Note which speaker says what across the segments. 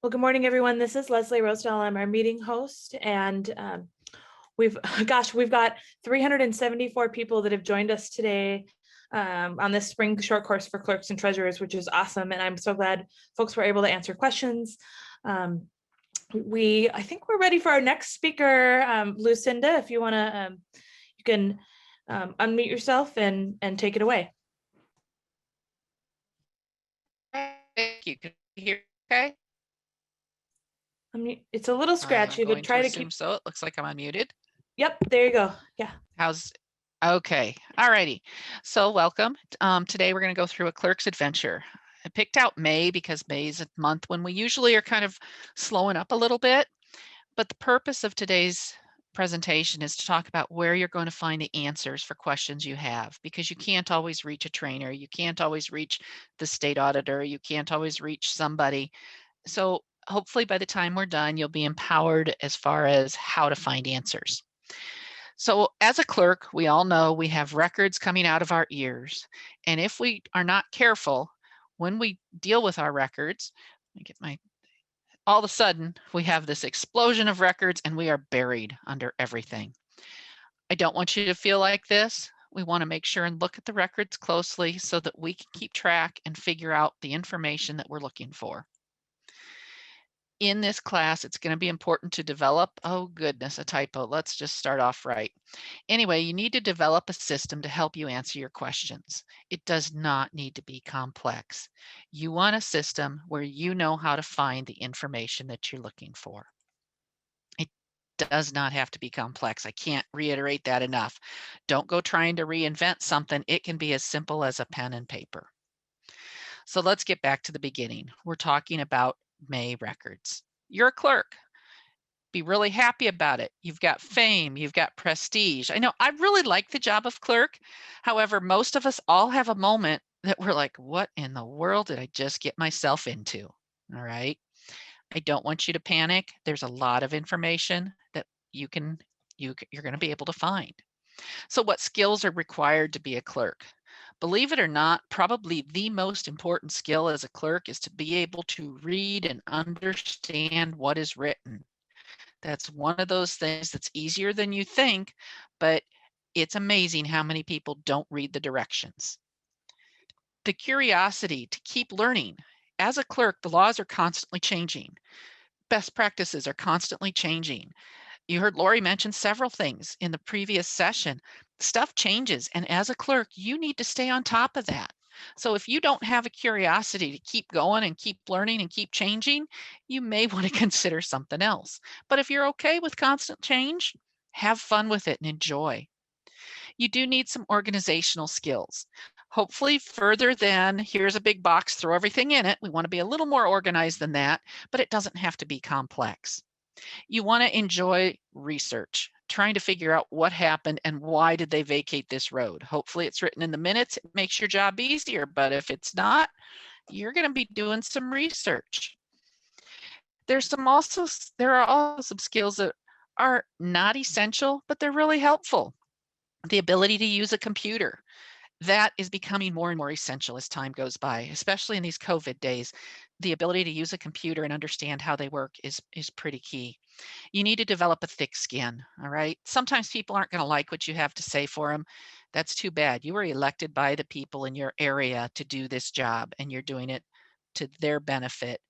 Speaker 1: Well, good morning, everyone. This is Leslie Rosedale. I'm our meeting host, and we've got 374 people that have joined us today on this spring short course for clerks and treasurers, which is awesome. And I'm so glad folks were able to answer questions. I think we're ready for our next speaker, Lucinda. If you want to, you can unmute yourself and take it away.
Speaker 2: Thank you. Can you hear okay?
Speaker 1: It's a little scratchy, but try to keep.
Speaker 2: So it looks like I'm unmuted.
Speaker 1: Yep, there you go. Yeah.
Speaker 2: Okay. All righty. So welcome. Today we're going to go through a clerk's adventure. I picked out May because May is a month when we usually are kind of slowing up a little bit. But the purpose of today's presentation is to talk about where you're going to find the answers for questions you have, because you can't always reach a trainer. You can't always reach the state auditor. You can't always reach somebody. So hopefully by the time we're done, you'll be empowered as far as how to find answers. So as a clerk, we all know we have records coming out of our ears. And if we are not careful, when we deal with our records, all of a sudden we have this explosion of records and we are buried under everything. I don't want you to feel like this. We want to make sure and look at the records closely so that we can keep track and figure out the information that we're looking for. In this class, it's going to be important to develop, oh goodness, a typo. Let's just start off right. Anyway, you need to develop a system to help you answer your questions. It does not need to be complex. You want a system where you know how to find the information that you're looking for. It does not have to be complex. I can't reiterate that enough. Don't go trying to reinvent something. It can be as simple as a pen and paper. So let's get back to the beginning. We're talking about May records. You're a clerk. Be really happy about it. You've got fame, you've got prestige. I know I really like the job of clerk. However, most of us all have a moment that we're like, what in the world did I just get myself into? All right. I don't want you to panic. There's a lot of information that you're going to be able to find. So what skills are required to be a clerk? Believe it or not, probably the most important skill as a clerk is to be able to read and understand what is written. That's one of those things that's easier than you think, but it's amazing how many people don't read the directions. The curiosity to keep learning. As a clerk, the laws are constantly changing. Best practices are constantly changing. You heard Lori mention several things in the previous session. Stuff changes, and as a clerk, you need to stay on top of that. So if you don't have a curiosity to keep going and keep learning and keep changing, you may want to consider something else. But if you're okay with constant change, have fun with it and enjoy. You do need some organizational skills. Hopefully further than here's a big box, throw everything in it. We want to be a little more organized than that, but it doesn't have to be complex. You want to enjoy research, trying to figure out what happened and why did they vacate this road. Hopefully it's written in the minutes. It makes your job easier, but if it's not, you're going to be doing some research. There are also some skills that are not essential, but they're really helpful. The ability to use a computer. That is becoming more and more essential as time goes by, especially in these COVID days. The ability to use a computer and understand how they work is pretty key. You need to develop a thick skin, all right? Sometimes people aren't going to like what you have to say for them. That's too bad. You were elected by the people in your area to do this job, and you're doing it to their benefit.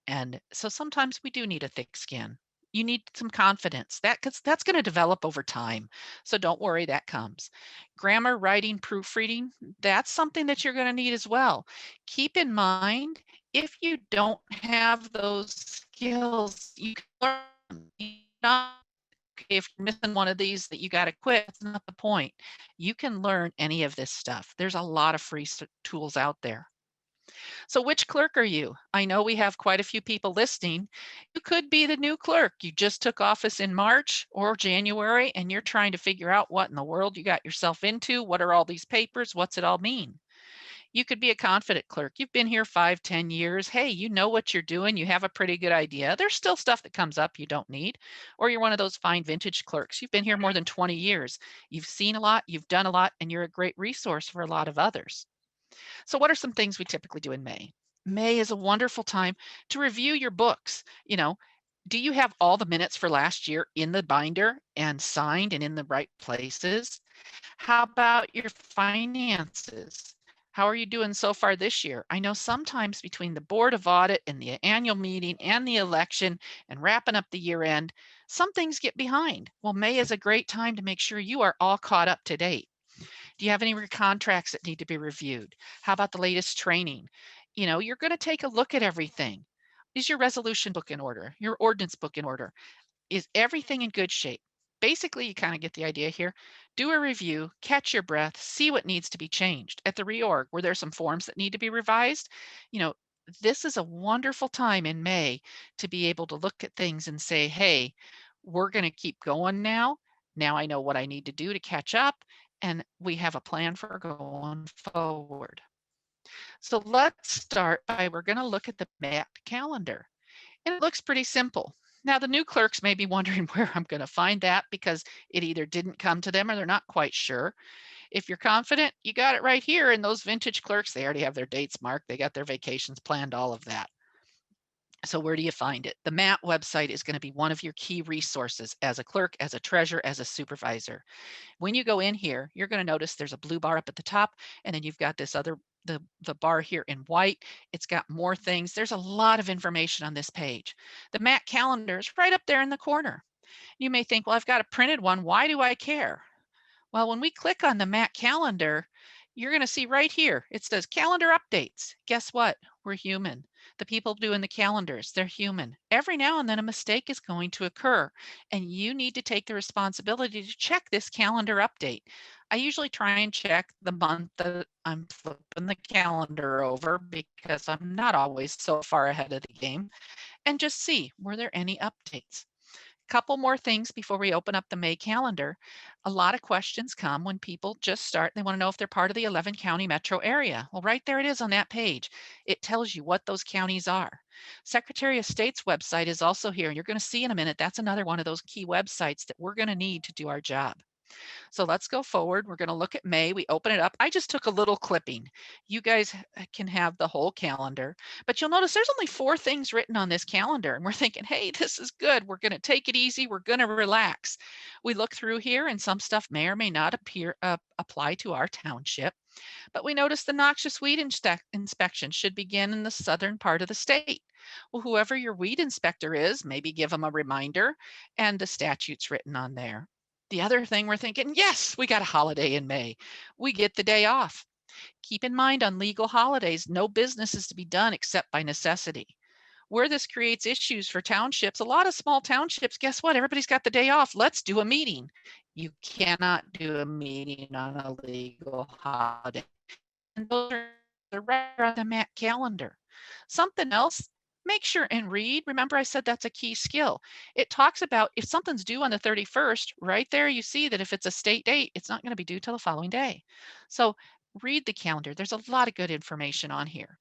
Speaker 2: And so sometimes we do need a thick skin. You need some confidence. That's going to develop over time. So don't worry, that comes. Grammar, writing, proofreading, that's something that you're going to need as well. Keep in mind, if you don't have those skills, you can learn them. If you're missing one of these that you got to quit, that's not the point. You can learn any of this stuff. There's a lot of free tools out there. So which clerk are you? I know we have quite a few people listening. You could be the new clerk. You just took office in March or January, and you're trying to figure out what in the world you got yourself into. What are all these papers? What's it all mean? You could be a confident clerk. You've been here 5, 10 years. Hey, you know what you're doing. You have a pretty good idea. There's still stuff that comes up you don't need. Or you're one of those fine vintage clerks. You've been here more than 20 years. You've seen a lot, you've done a lot, and you're a great resource for a lot of others. So what are some things we typically do in May? May is a wonderful time to review your books. Do you have all the minutes for last year in the binder and signed and in the right places? How about your finances? How are you doing so far this year? I know sometimes between the Board of Audit and the annual meeting and the election and wrapping up the year end, some things get behind. Well, May is a great time to make sure you are all caught up to date. Do you have any contracts that need to be reviewed? How about the latest training? You're going to take a look at everything. Is your resolution book in order? Your ordinance book in order? Is everything in good shape? Basically, you kind of get the idea here. Do a review, catch your breath, see what needs to be changed. At the reorg, were there some forms that need to be revised? You know, this is a wonderful time in May to be able to look at things and say, hey, we're going to keep going now. Now I know what I need to do to catch up, and we have a plan for going forward. So let's start by we're going to look at the map calendar. And it looks pretty simple. Now, the new clerks may be wondering where I'm going to find that because it either didn't come to them or they're not quite sure. If you're confident, you got it right here. And those vintage clerks, they already have their dates marked. They got their vacations planned, all of that. So where do you find it? The MAT website is going to be one of your key resources as a clerk, as a treasurer, as a supervisor. When you go in here, you're going to notice there's a blue bar up at the top, and then you've got this other the bar here in white. It's got more things. There's a lot of information on this page. The MAT calendar is right up there in the corner. You may think, well, I've got a printed one. Why do I care? Well, when we click on the MAT calendar, you're going to see right here, it says calendar updates. Guess what? We're human. The people doing the calendars, they're human. Every now and then a mistake is going to occur, and you need to take the responsibility to check this calendar update. I usually try and check the month that I'm flipping the calendar over because I'm not always so far ahead of the game, and just see, were there any updates? Couple more things before we open up the May calendar. A lot of questions come when people just start. They want to know if they're part of the 11 county metro area. Well, right there it is on that page. It tells you what those counties are. Secretary of State's website is also here. You're going to see in a minute, that's another one of those key websites that we're going to need to do our job. So let's go forward. We're going to look at May. We open it up. I just took a little clipping. You guys can have the whole calendar, but you'll notice there's only 4 things written on this calendar. And we're thinking, hey, this is good. We're going to take it easy. We're going to relax. We look through here and some stuff may or may not apply to our township. But we notice the noxious weed inspection should begin in the southern part of the state. Well, whoever your weed inspector is, maybe give them a reminder, and the statute's written on there. The other thing we're thinking, yes, we got a holiday in May. We get the day off. Keep in mind on legal holidays, no business is to be done except by necessity. Where this creates issues for townships, a lot of small townships, guess what? Everybody's got the day off. Let's do a meeting. You cannot do a meeting on a legal holiday. And those are right on the MAC calendar. Something else, make sure and read. Remember, I said that's a key skill. It talks about if something's due on the 31st, right there you see that if it's a state date, it's not going to be due till the following day. So read the calendar. There's a lot of good information on here.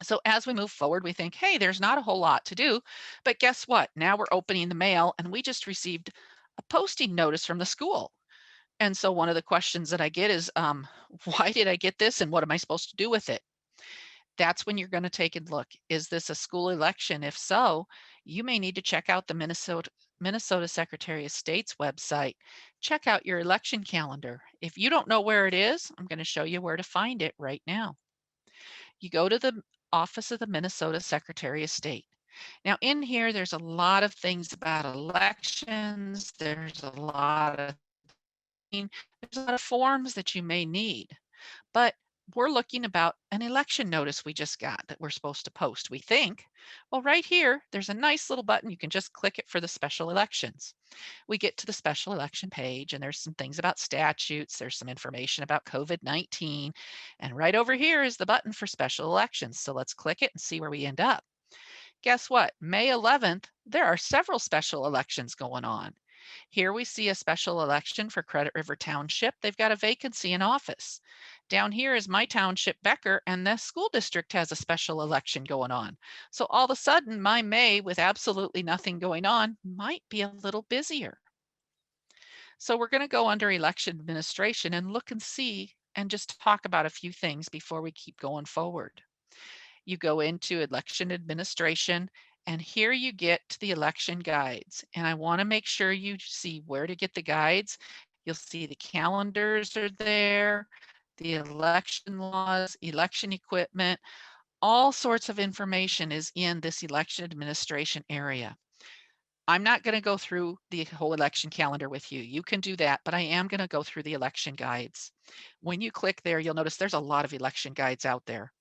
Speaker 2: So as we move forward, we think, hey, there's not a whole lot to do. But guess what? Now we're opening the mail and we just received a posting notice from the school. And so one of the questions that I get is, why did I get this and what am I supposed to do with it? That's when you're going to take a look. Is this a school election? If so, you may need to check out the Minnesota Secretary of State's website. Check out your election calendar. If you don't know where it is, I'm going to show you where to find it right now. You go to the office of the Minnesota Secretary of State. Now in here, there's a lot of things about elections. There's a lot of forms that you may need, but we're looking about an election notice we just got that we're supposed to post, we think. Well, right here, there's a nice little button. You can just click it for the special elections. We get to the special election page and there's some things about statutes. There's some information about COVID-19. And right over here is the button for special elections. So let's click it and see where we end up. Guess what? May 11th, there are several special elections going on. Here we see a special election for Credit River Township. They've got a vacancy in office. Down here is my township, Becker, and the school district has a special election going on. So all of a sudden, my May with absolutely nothing going on might be a little busier. So we're going to go under election administration and look and see and just talk about a few things before we keep going forward. you go into election administration, and here you get to the election guides. And I want to make sure you see where to get the guides. You'll see the calendars are there, the election laws, election equipment, all sorts of information is in this election administration area. I'm not going to go through the whole election calendar with you. You can do that, but I am going to go through the election guides. When you click there, you'll notice there's a lot of election guides out there.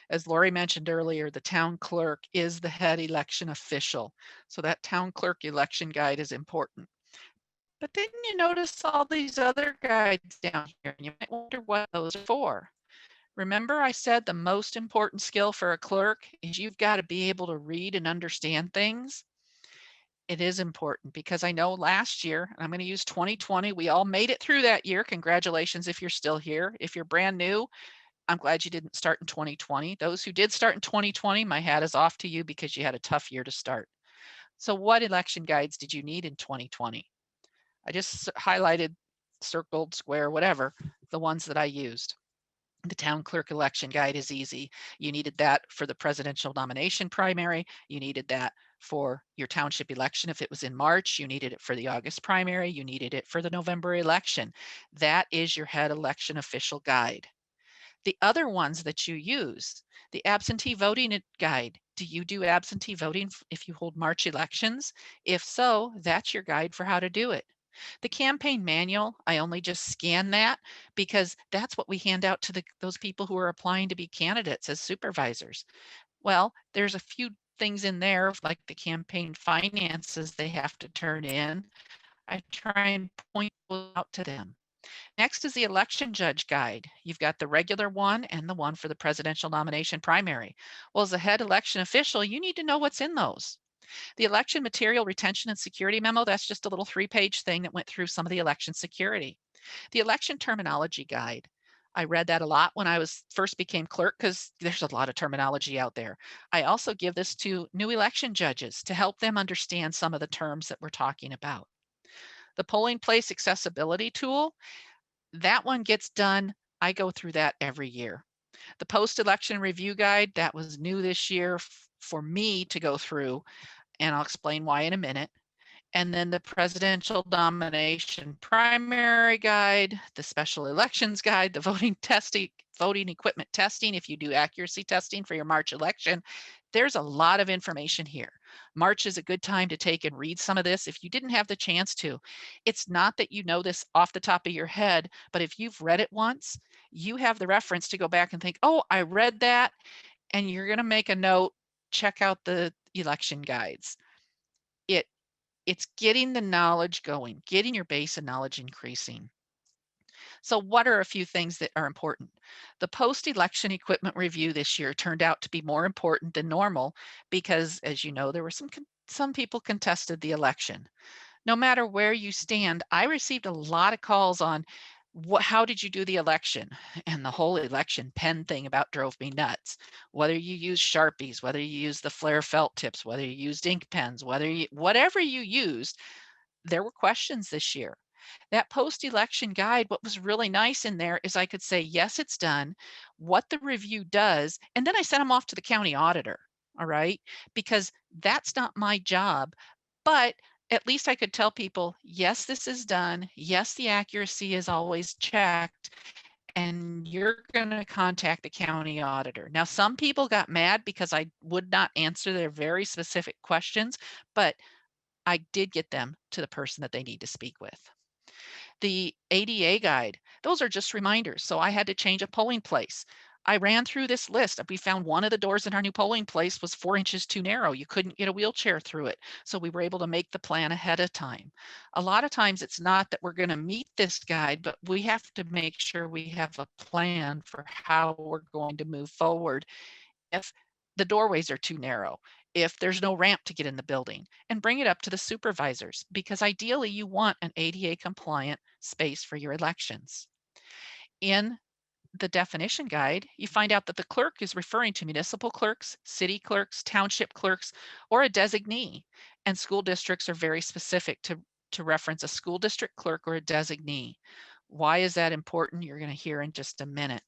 Speaker 2: As Lori mentioned earlier, the town clerk is the head election official. So that town clerk election guide is important. But then you notice all these other guides down here, and you might wonder what those are for. Remember I said the most important skill for a clerk is you've got to be able to read and understand things. It is important because I know last year, I'm going to use 2020, we all made it through that year. Congratulations if you're still here. If you're brand new, I'm glad you didn't start in 2020. Those who did start in 2020, my hat is off to you because you had a tough year to start. So what election guides did you need in 2020? I just highlighted, circled, square, whatever, the ones that I used. The town clerk election guide is easy. You needed that for the presidential nomination primary. You needed that for your township election. If it was in March, you needed it for the August primary. You needed it for the November election. That is your head election official guide. The other ones that you use, the absentee voting guide. Do you do absentee voting if you hold March elections? If so, that's your guide for how to do it. The campaign manual, I only just scan that because that's what we hand out to those people who are applying to be candidates as supervisors. Well, there's a few things in there like the campaign finances they have to turn in. I try and point out to them. Next is the election judge guide. You've got the regular one and the one for the presidential nomination primary. Well, as a head election official, you need to know what's in those. The election material retention and security memo, that's just a little 3-page thing that went through some of the election security. The election terminology guide. I read that a lot when I first became clerk because there's a lot of terminology out there. I also give this to new election judges to help them understand some of the terms that we're talking about. The polling place accessibility tool, that one gets done. I go through that every year. The post-election review guide, that was new this year for me to go through, and I'll explain why in a minute. And then the presidential nomination primary guide, the special elections guide, the voting equipment testing, if you do accuracy testing for your March election. There's a lot of information here. March is a good time to take and read some of this if you didn't have the chance to. It's not that you know this off the top of your head, but if you've read it once, you have the reference to go back and think, oh, I read that, and you're going to make a note, check out the election guides. It's getting the knowledge going, getting your base of knowledge increasing. So what are a few things that are important? The post-election equipment review this year turned out to be more important than normal because, as you know, there were some people contested the election. No matter where you stand, I received a lot of calls on how did you do the election? And the whole election pen thing about drove me nuts. Whether you use Sharpies, whether you use the Flair felt tips, whether you used ink pens, whatever you used, there were questions this year. That post-election guide, what was really nice in there is I could say, yes, it's done, what the review does, and then I sent them off to the county auditor, all right? Because that's not my job, but at least I could tell people, yes, this is done. Yes, the accuracy is always checked, and you're going to contact the county auditor. Now, some people got mad because I would not answer their very specific questions, but I did get them to the person that they need to speak with. The ADA guide, those are just reminders. So I had to change a polling place. I ran through this list. We found one of the doors in our new polling place was 4 inches too narrow. You couldn't get a wheelchair through it. So we were able to make the plan ahead of time. A lot of times it's not that we're going to meet this guide, but we have to make sure we have a plan for how we're going to move forward if the doorways are too narrow, if there's no ramp to get in the building, and bring it up to the supervisors, because ideally you want an ADA compliant space for your elections. In the definition guide, you find out that the clerk is referring to municipal clerks, city clerks, township clerks, or a designee. And school districts are very specific to reference a school district clerk or a designee. Why is that important? You're going to hear in just a minute.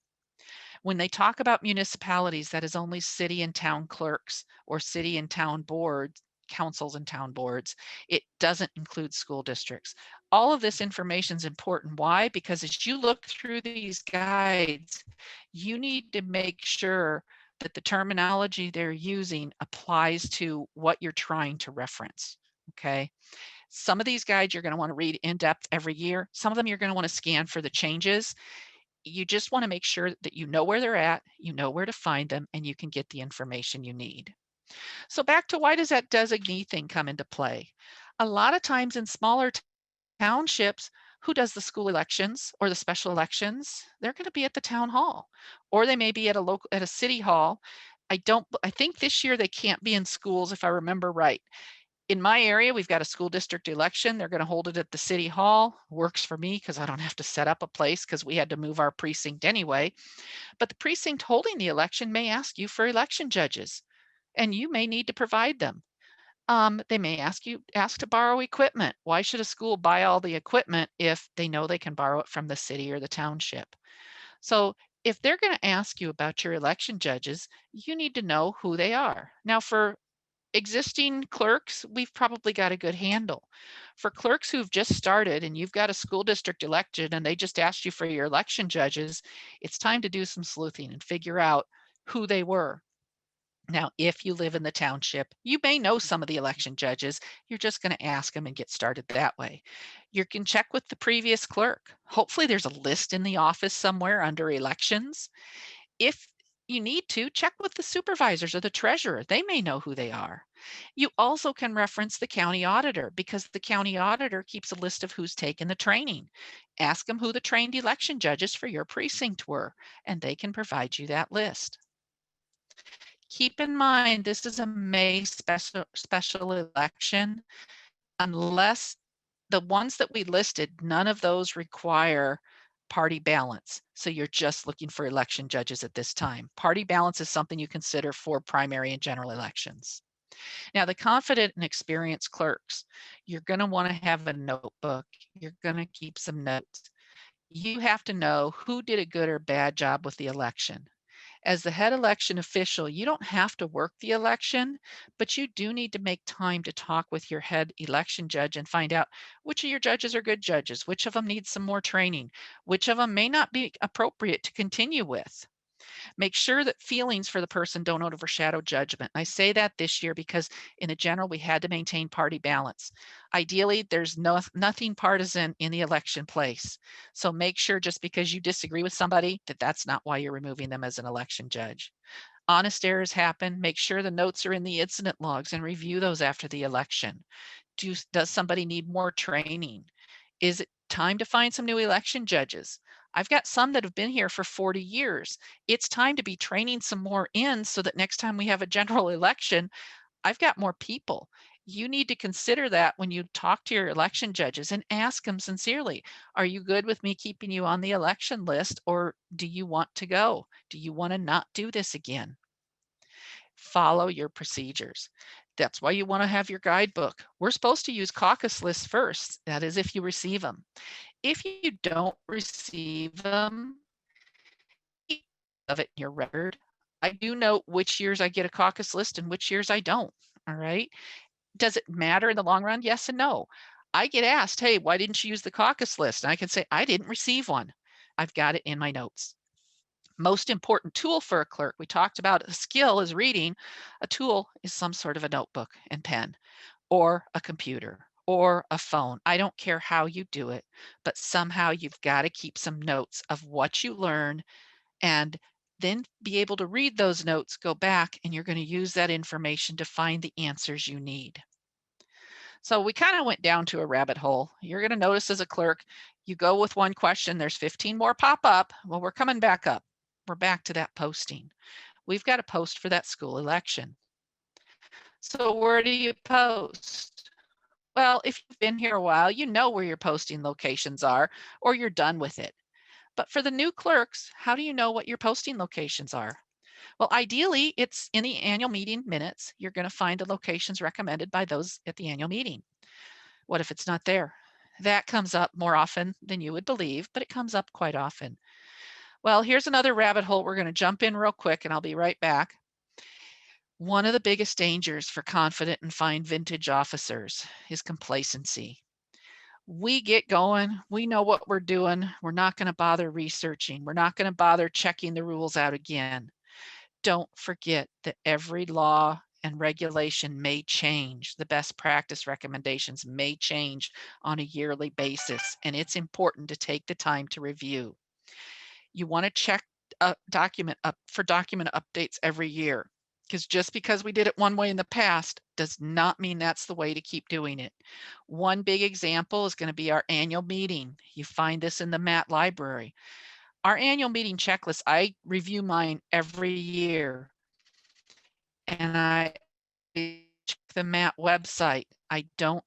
Speaker 2: When they talk about municipalities, that is only city and town clerks or city and town boards, councils and town boards. It doesn't include school districts. All of this information is important. Why? Because as you look through these guides, you need to make sure that the terminology they're using applies to what you're trying to reference. Okay. Some of these guides you're going to want to read in depth every year. Some of them you're going to want to scan for the changes. You just want to make sure that you know where they're at, you know where to find them, and you can get the information you need. So back to, why does that designee thing come into play? A lot of times in smaller townships, who does the school elections or the special elections? They're going to be at the town hall, or they may be at a city hall. I think this year they can't be in schools, if I remember right. In my area, we've got a school district election. They're going to hold it at the city hall. Works for me because I don't have to set up a place, because we had to move our precinct anyway. But the precinct holding the election may ask you for election judges, and you may need to provide them. They may ask to borrow equipment. Why should a school buy all the equipment if they know they can borrow it from the city or the township? So if they're going to ask you about your election judges, you need to know who they are. Now, for existing clerks, we've probably got a good handle. For clerks who've just started and you've got a school district election and they just asked you for your election judges, it's time to do some sleuthing and figure out who they were. Now, if you live in the township, you may know some of the election judges. You're just going to ask them and get started that way. You can check with the previous clerk. Hopefully there's a list in the office somewhere under elections. If you need to, check with the supervisors or the treasurer. They may know who they are. You also can reference the county auditor, because the county auditor keeps a list of who's taken the training. Ask them who the trained election judges for your precinct were, and they can provide you that list. Keep in mind, this is a May special election. Unless the ones that we listed, none of those require party balance. So you're just looking for election judges at this time. Party balance is something you consider for primary and general elections. Now, the confident and experienced clerks, you're going to want to have a notebook. You're going to keep some notes. You have to know who did a good or bad job with the election. As the head election official, you don't have to work the election, but you do need to make time to talk with your head election judge and find out which of your judges are good judges, which of them need some more training, which of them may not be appropriate to continue with. Make sure that feelings for the person don't overshadow judgment. I say that this year because in the general, we had to maintain party balance. Ideally, there's nothing partisan in the election place. So make sure, just because you disagree with somebody, that that's not why you're removing them as an election judge. Honest errors happen. Make sure the notes are in the incident logs and review those after the election. Does somebody need more training? Is it time to find some new election judges? I've got some that have been here for 40 years. It's time to be training some more in, so that next time we have a general election, I've got more people. You need to consider that when you talk to your election judges, and ask them sincerely, are you good with me keeping you on the election list, or do you want to go? Do you want to not do this again? Follow your procedures. That's why you want to have your guidebook. We're supposed to use caucus lists first. That is, if you receive them. If you don't receive them, keep of it in your record. I do note which years I get a caucus list and which years I don't. All right. Does it matter in the long run? Yes and no. I get asked, hey, why didn't you use the caucus list? And I can say, I didn't receive one. I've got it in my notes. Most important tool for a clerk, we talked about a skill is reading. A tool is some sort of a notebook and pen, or a computer, or a phone. I don't care how you do it, but somehow you've got to keep some notes of what you learn, and then be able to read those notes, go back, and you're going to use that information to find the answers you need. So we kind of went down to a rabbit hole. You're going to notice as a clerk, you go with one question, there's 15 more pop up. Well, we're coming back up. We're back to that posting. We've got to post for that school election. So where do you post? Well, if you've been here a while, you know where your posting locations are, or you're done with it. But for the new clerks, how do you know what your posting locations are? Well, ideally, it's in the annual meeting minutes. You're going to find the locations recommended by those at the annual meeting. What if it's not there? That comes up more often than you would believe, but it comes up quite often. Well, here's another rabbit hole. We're going to jump in real quick and I'll be right back. One of the biggest dangers for confident and fine vintage officers is complacency. We get going, we know what we're doing, we're not going to bother researching, we're not going to bother checking the rules out again. Don't forget that every law and regulation may change. The best practice recommendations may change on a yearly basis, and it's important to take the time to review. You want to check document updates every year, because just because we did it one way in the past does not mean that's the way to keep doing it. One big example is going to be our annual meeting. You find this in the MAT library. Our annual meeting checklist, I review mine every year, and I check the MAT website. I don't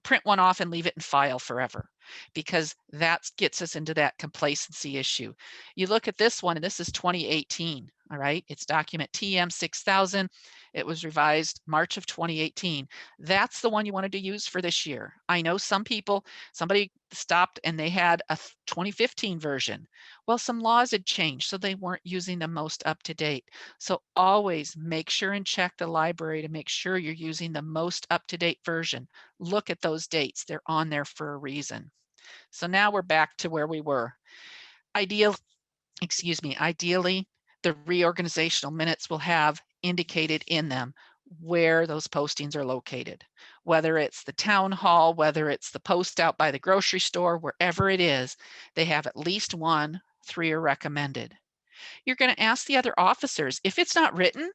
Speaker 2: print one off and leave it in file forever, because that gets us into that complacency issue. You look at this one, and this is 2018, all right? It's document TM 6000. It was revised March of 2018. That's the one you wanted to use for this year. I know somebody stopped and they had a 2015 version. Well, some laws had changed, so they weren't using the most up-to-date. So always make sure and check the library to make sure you're using the most up-to-date version. Look at those dates. They're on there for a reason. So now we're back to where we were. Ideally, the reorganizational minutes will have indicated in them where those postings are located, whether it's the town hall, whether it's the post out by the grocery store, wherever it is, they have at least 1, 3 are recommended. You're going to ask the other officers. If it's not written,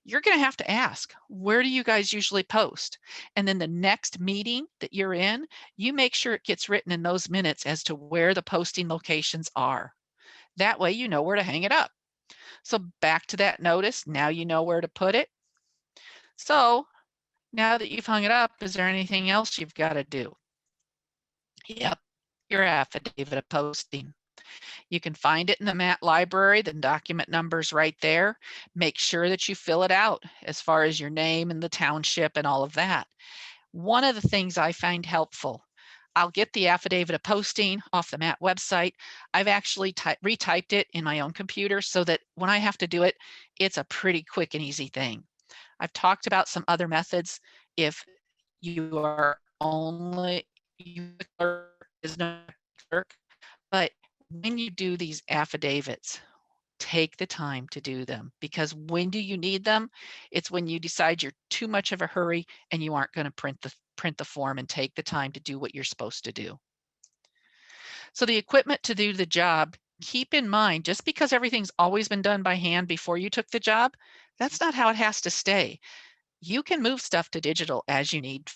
Speaker 2: you're going to have to ask, where do you guys usually post? And then the next meeting that you're in, you make sure it gets written in those minutes as to where the posting locations are. That way you know where to hang it up. So back to that notice, now you know where to put it. So now that you've hung it up, is there anything else you've got to do? Yep, your affidavit of posting. You can find it in the MAT library, the document number's right there. Make sure that you fill it out as far as your name and the township and all of that. One of the things I find helpful, I'll get the affidavit of posting off the MAT website. I've actually retyped it in my own computer so that when I have to do it, it's a pretty quick and easy thing. I've talked about some other methods. If you are only, is no clerk, but when you do these affidavits, take the time to do them, because when do you need them? It's when you decide you're too much of a hurry and you aren't going to print the form and take the time to do what you're supposed to do. So the equipment to do the job, keep in mind, just because everything's always been done by hand before you took the job, that's not how it has to stay. You can move stuff to digital as you need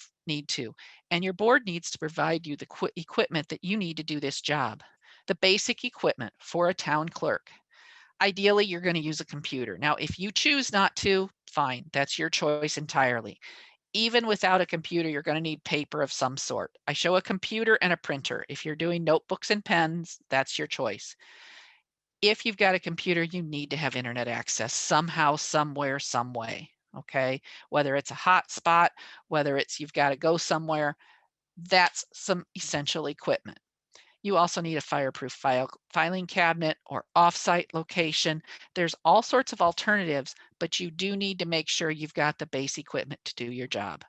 Speaker 2: to, and your board needs to provide you the equipment that you need to do this job. The basic equipment for a town clerk. Ideally, you're going to use a computer. Now, if you choose not to, fine, that's your choice entirely. Even without a computer, you're going to need paper of some sort. I show a computer and a printer. If you're doing notebooks and pens, that's your choice. If you've got a computer, you need to have internet access somehow, somewhere, some way, okay? Whether it's a hotspot, whether it's you've got to go somewhere, that's some essential equipment. You also need a fireproof filing cabinet or offsite location. There's all sorts of alternatives, but you do need to make sure you've got the base equipment to do your job.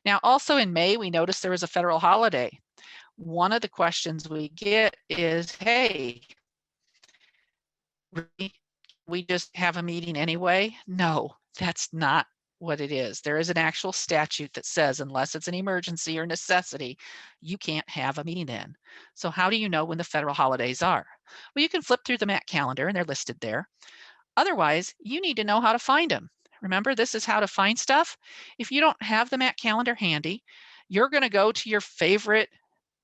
Speaker 2: Now, also in May, we noticed there was a federal holiday. One of the questions we get is, hey, we just have a meeting anyway? No, that's not what it is. There is an actual statute that says unless it's an emergency or necessity, you can't have a meeting then. So how do you know when the federal holidays are? Well, you can flip through the MAT calendar and they're listed there. Otherwise, you need to know how to find them. Remember, this is how to find stuff. If you don't have the MAT calendar handy, you're going to go to your favorite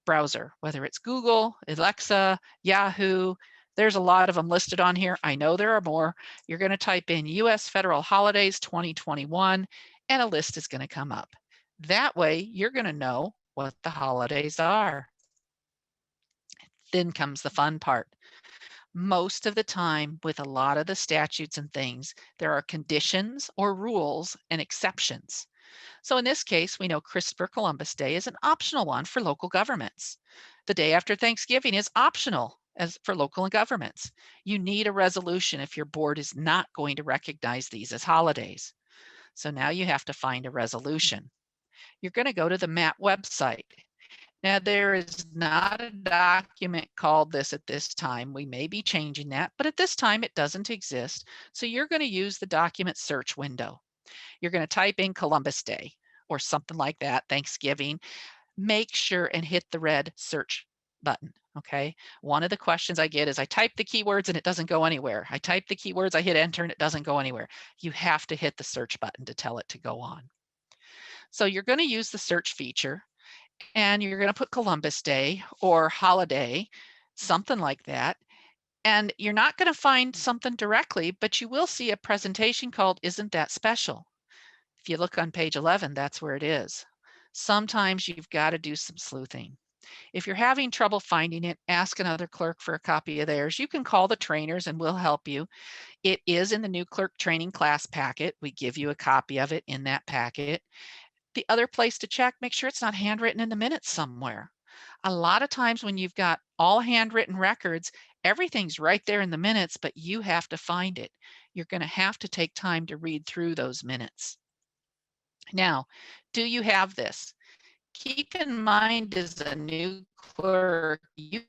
Speaker 2: browser, whether it's Google, Alexa, Yahoo. There's a lot of them listed on here. I know there are more. You're going to type in US Federal Holidays 2021 and a list is going to come up. That way you're going to know what the holidays are. Then comes the fun part. Most of the time with a lot of the statutes and things, there are conditions or rules and exceptions. So in this case, we know Christopher Columbus Day is an optional one for local governments. The day after Thanksgiving is optional as for local governments. You need a resolution if your board is not going to recognize these as holidays. So now you have to find a resolution. You're going to go to the MAP website. Now, there is not a document called this at this time. We may be changing that, but at this time it doesn't exist. So you're going to use the document search window. You're going to type in Columbus Day or something like that, Thanksgiving. Make sure and hit the red search button. Okay. One of the questions I get is I type the keywords and it doesn't go anywhere. I type the keywords, I hit enter and it doesn't go anywhere. You have to hit the search button to tell it to go on. So you're going to use the search feature and you're going to put Columbus Day or holiday, something like that. And you're not going to find something directly, but you will see a presentation called Isn't That Special? If you look on page 11, that's where it is. Sometimes you've got to do some sleuthing. If you're having trouble finding it, ask another clerk for a copy of theirs. You can call the trainers and we'll help you. It is in the new clerk training class packet. We give you a copy of it in that packet. The other place to check, make sure it's not handwritten in the minutes somewhere. A lot of times when you've got all handwritten records, everything's right there in the minutes, but you have to find it. You're going to have to take time to read through those minutes. Now, do you have this? Keep in mind, as a new clerk, you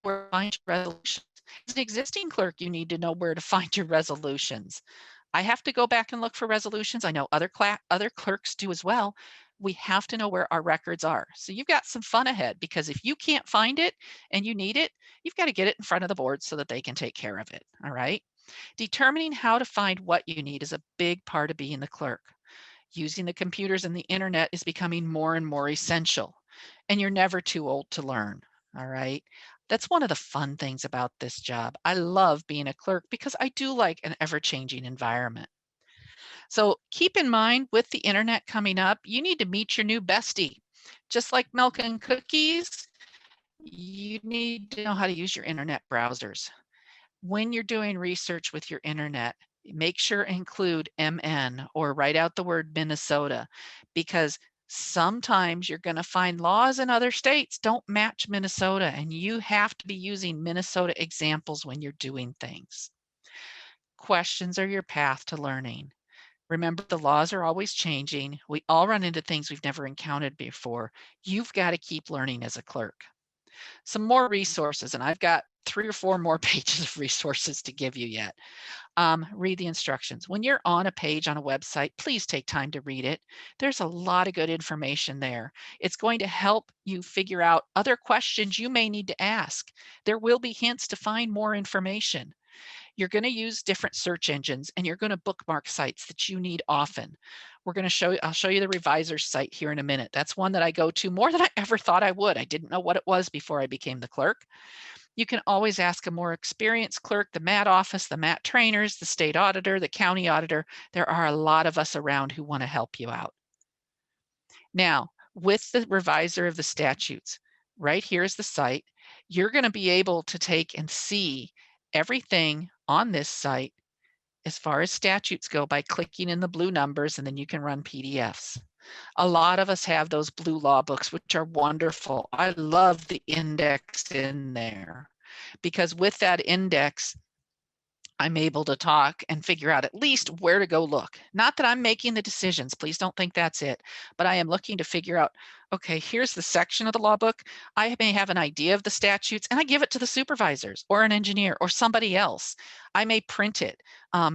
Speaker 2: find your resolutions. As an existing clerk, you need to know where to find your resolutions. I have to go back and look for resolutions. I know other clerks do as well. We have to know where our records are. So you've got some fun ahead, because if you can't find it and you need it, you've got to get it in front of the board so that they can take care of it. All right. Determining how to find what you need is a big part of being the clerk. Using the computers and the internet is becoming more and more essential, and you're never too old to learn. All right. That's one of the fun things about this job. I love being a clerk because I do like an ever-changing environment. So keep in mind, with the internet coming up, you need to meet your new bestie. Just like milk and cookies, you need to know how to use your internet browsers. When you're doing research with your internet, make sure to include MN or write out the word Minnesota, because sometimes you're going to find laws in other states don't match Minnesota, and you have to be using Minnesota examples when you're doing things. Questions are your path to learning. Remember, the laws are always changing. We all run into things we've never encountered before. You've got to keep learning as a clerk. Some more resources, and I've got 3 or 4 more pages of resources to give you yet. Read the instructions. When you're on a page on a website, please take time to read it. There's a lot of good information there. It's going to help you figure out other questions you may need to ask. There will be hints to find more information. You're going to use different search engines, and you're going to bookmark sites that you need often. I'll show you the reviser's site here in a minute. That's one that I go to more than I ever thought I would. I didn't know what it was before I became the clerk. You can always ask a more experienced clerk, the MAT office, the MAT trainers, the state auditor, the county auditor. There are a lot of us around who want to help you out. Now, with the reviser of the statutes, right here is the site. You're going to be able to take and see everything on this site as far as statutes go by clicking in the blue numbers, and then you can run PDFs. A lot of us have those blue law books, which are wonderful. I love the index in there, because with that index, I'm able to talk and figure out at least where to go look. Not that I'm making the decisions, please don't think that's it, but I am looking to figure out, okay, here's the section of the law book. I may have an idea of the statutes, and I give it to the supervisors or an engineer or somebody else. I may print it.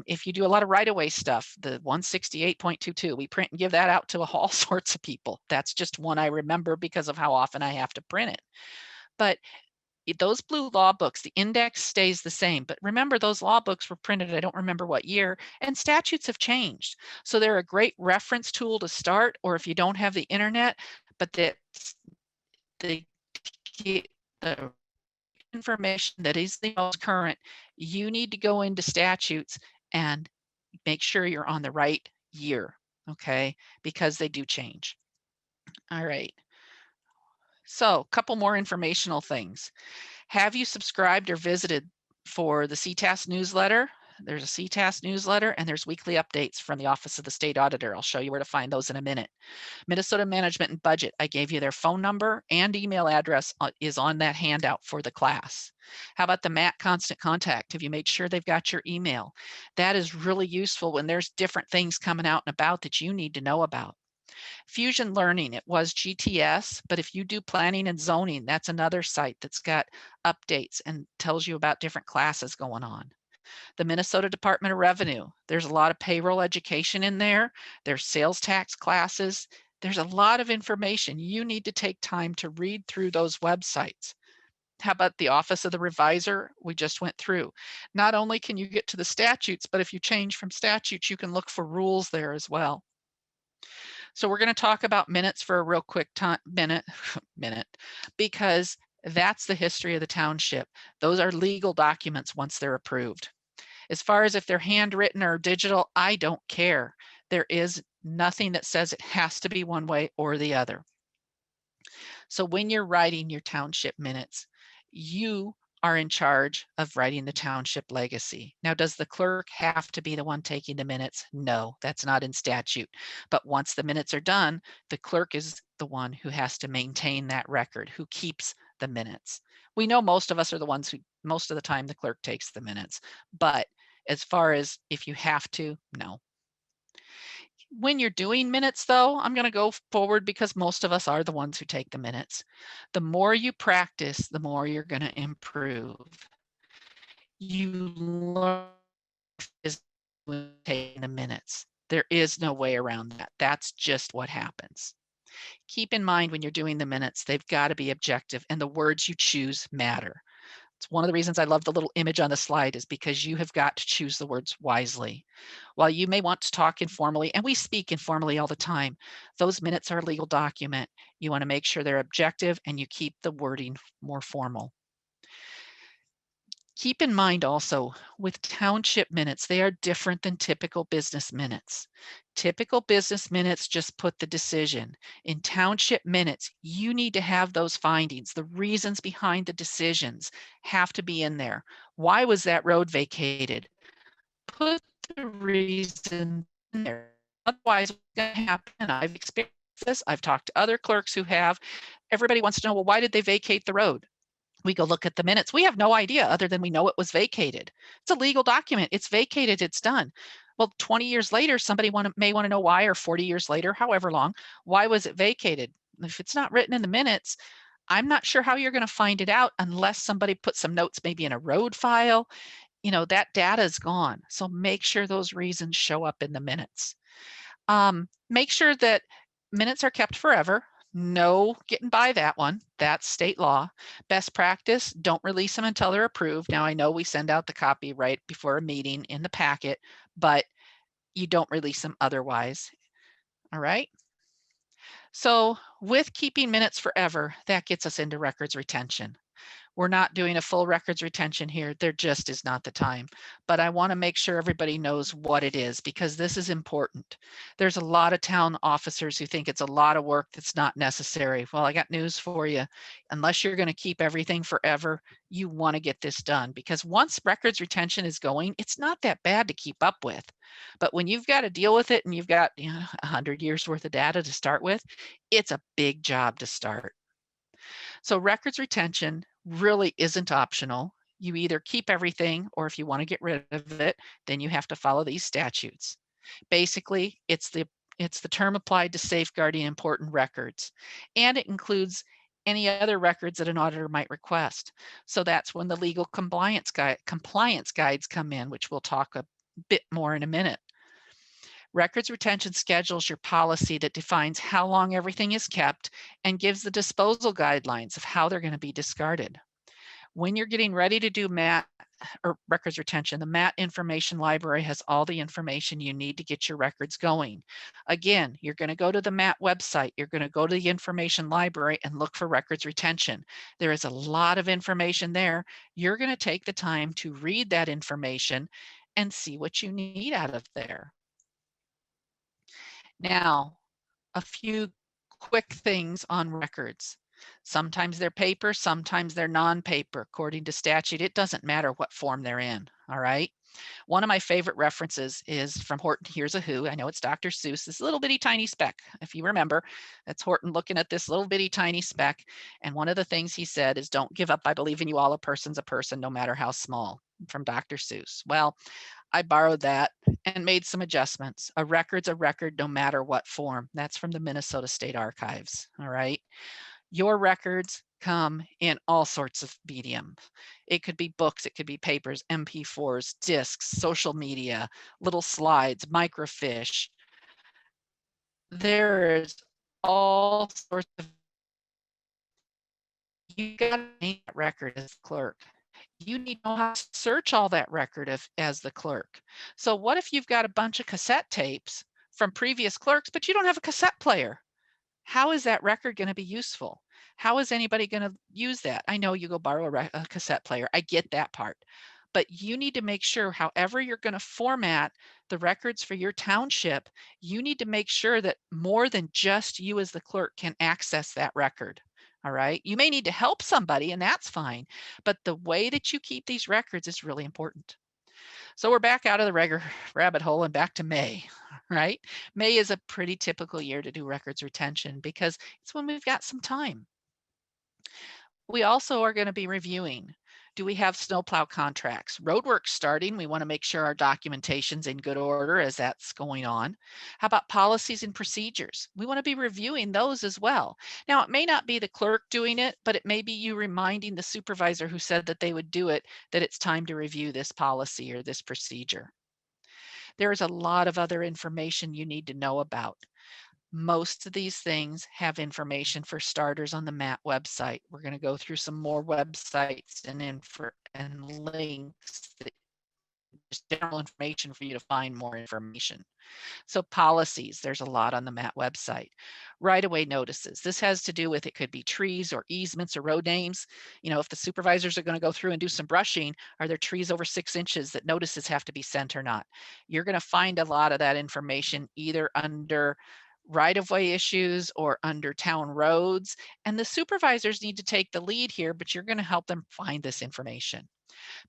Speaker 2: If you do a lot of right-of-way stuff, the 168.22, we print and give that out to all sorts of people. That's just one I remember because of how often I have to print it. But those blue law books, the index stays the same, but remember, those law books were printed, I don't remember what year, and statutes have changed. So they're a great reference tool to start, or if you don't have the internet, but the information that is the most current, you need to go into statutes and make sure you're on the right year, okay? Because they do change. All right. So a couple more informational things. Have you subscribed or visited for the CTAS newsletter? there's a CTAS newsletter, and there's weekly updates from the Office of the State Auditor. I'll show you where to find those in a minute. Minnesota Management and Budget, I gave you their phone number and email address is on that handout for the class. How about the MAT Constant Contact? Have you made sure they've got your email? That is really useful when there's different things coming out and about that you need to know about. Fusion Learning, it was GTS, but if you do planning and zoning, that's another site that's got updates and tells you about different classes going on. The Minnesota Department of Revenue, there's a lot of payroll education in there. There's sales tax classes. There's a lot of information. You need to take time to read through those websites. How about the Office of the Revisor? We just went through. Not only can you get to the statutes, but if you change from statutes, you can look for rules there as well. So we're going to talk about minutes for a real quick minute, because that's the history of the township. Those are legal documents once they're approved. As far as if they're handwritten or digital, I don't care. There is nothing that says it has to be one way or the other. So when you're writing your township minutes, you are in charge of writing the township legacy. Now, does the clerk have to be the one taking the minutes? No, that's not in statute. But once the minutes are done, the clerk is the one who has to maintain that record, who keeps the minutes. We know most of us are the ones who, most of the time, the clerk takes the minutes. But as far as if you have to, no. When you're doing minutes, though, I'm going to go forward because most of us are the ones who take the minutes. The more you practice, the more you're going to improve. You learn is taking the minutes. There is no way around that. That's just what happens. Keep in mind when you're doing the minutes, they've got to be objective and the words you choose matter. It's one of the reasons I love the little image on the slide is because you have got to choose the words wisely. While you may want to talk informally, and we speak informally all the time, those minutes are a legal document. You want to make sure they're objective and you keep the wording more formal. Keep in mind also, with township minutes, they are different than typical business minutes. Typical business minutes just put the decision. In township minutes, you need to have those findings. The reasons behind the decisions have to be in there. Why was that road vacated? Put the reason in there. Otherwise, what's going to happen? I've experienced this. I've talked to other clerks who have. Everybody wants to know, well, why did they vacate the road? We go look at the minutes. We have no idea other than we know it was vacated. It's a legal document. It's vacated. It's done. Well, 20 years later, somebody may want to know why, or 40 years later, however long, why was it vacated? If it's not written in the minutes, I'm not sure how you're going to find it out unless somebody puts some notes maybe in a road file. You know, that data is gone. So make sure those reasons show up in the minutes. Make sure that minutes are kept forever. No getting by that one. That's state law. Best practice, don't release them until they're approved. Now, I know we send out the copy right before a meeting in the packet, but you don't release them otherwise. All right. So with keeping minutes forever, that gets us into records retention. We're not doing a full records retention here. There just is not the time. But I want to make sure everybody knows what it is because this is important. There's a lot of town officers who think it's a lot of work that's not necessary. Well, I got news for you. Unless you're going to keep everything forever, you want to get this done because once records retention is going, it's not that bad to keep up with. But when you've got to deal with it and you've got 100 years worth of data to start with, it's a big job to start. So records retention really isn't optional. You either keep everything, or if you want to get rid of it, then you have to follow these statutes. Basically, it's the term applied to safeguarding important records, and it includes any other records that an auditor might request. So that's when the legal compliance guides come in, which we'll talk a bit more in a minute. Records retention schedules your policy that defines how long everything is kept and gives the disposal guidelines of how they're going to be discarded. When you're getting ready to do MAT or records retention, the MAT information library has all the information you need to get your records going. Again, you're going to go to the MAT website, you're going to go to the information library and look for records retention. There is a lot of information there. You're going to take the time to read that information and see what you need out of there. Now, a few quick things on records. Sometimes they're paper, sometimes they're non-paper. According to statute, it doesn't matter what form they're in, all right? One of my favorite references is from Horton Hears a Who. I know it's Dr. Seuss, this little bitty tiny speck. If you remember, that's Horton looking at this little bitty tiny speck. And one of the things he said is, don't give up. I believe in you all. A person's a person, no matter how small, from Dr. Seuss. Well, I borrowed that and made some adjustments. A record's a record, no matter what form. That's from the Minnesota State Archives. All right. Your records come in all sorts of mediums. It could be books, it could be papers, MP4s, discs, social media, little slides, microfiche. There's all sorts of, you got to name that record as clerk. You need to know how to search all that record as the clerk. So what if you've got a bunch of cassette tapes from previous clerks, but you don't have a cassette player? How is that record going to be useful? How is anybody going to use that? I know you go borrow a cassette player. I get that part. But you need to make sure, however you're going to format the records for your township, you need to make sure that more than just you as the clerk can access that record. All right. You may need to help somebody, and that's fine. But the way that you keep these records is really important. So we're back out of the rabbit hole and back to May, right? May is a pretty typical year to do records retention because it's when we've got some time. We also are going to be reviewing. Do we have snowplow contracts? Roadwork starting. We want to make sure our documentation's in good order as that's going on. How about policies and procedures? We want to be reviewing those as well. Now, it may not be the clerk doing it, but it may be you reminding the supervisor who said that they would do it that it's time to review this policy or this procedure. There's a lot of other information you need to know about. Most of these things have information for starters on the MAT website. We're going to go through some more websites and links, just general information for you to find more information. So policies, there's a lot on the MAT website. Right-of-way notices. This has to do with, it could be trees or easements or road names. You know, if the supervisors are going to go through and do some brushing, are there trees over 6 inches that notices have to be sent or not? You're going to find a lot of that information either under right-of-way issues or under town roads. And the supervisors need to take the lead here, but you're going to help them find this information.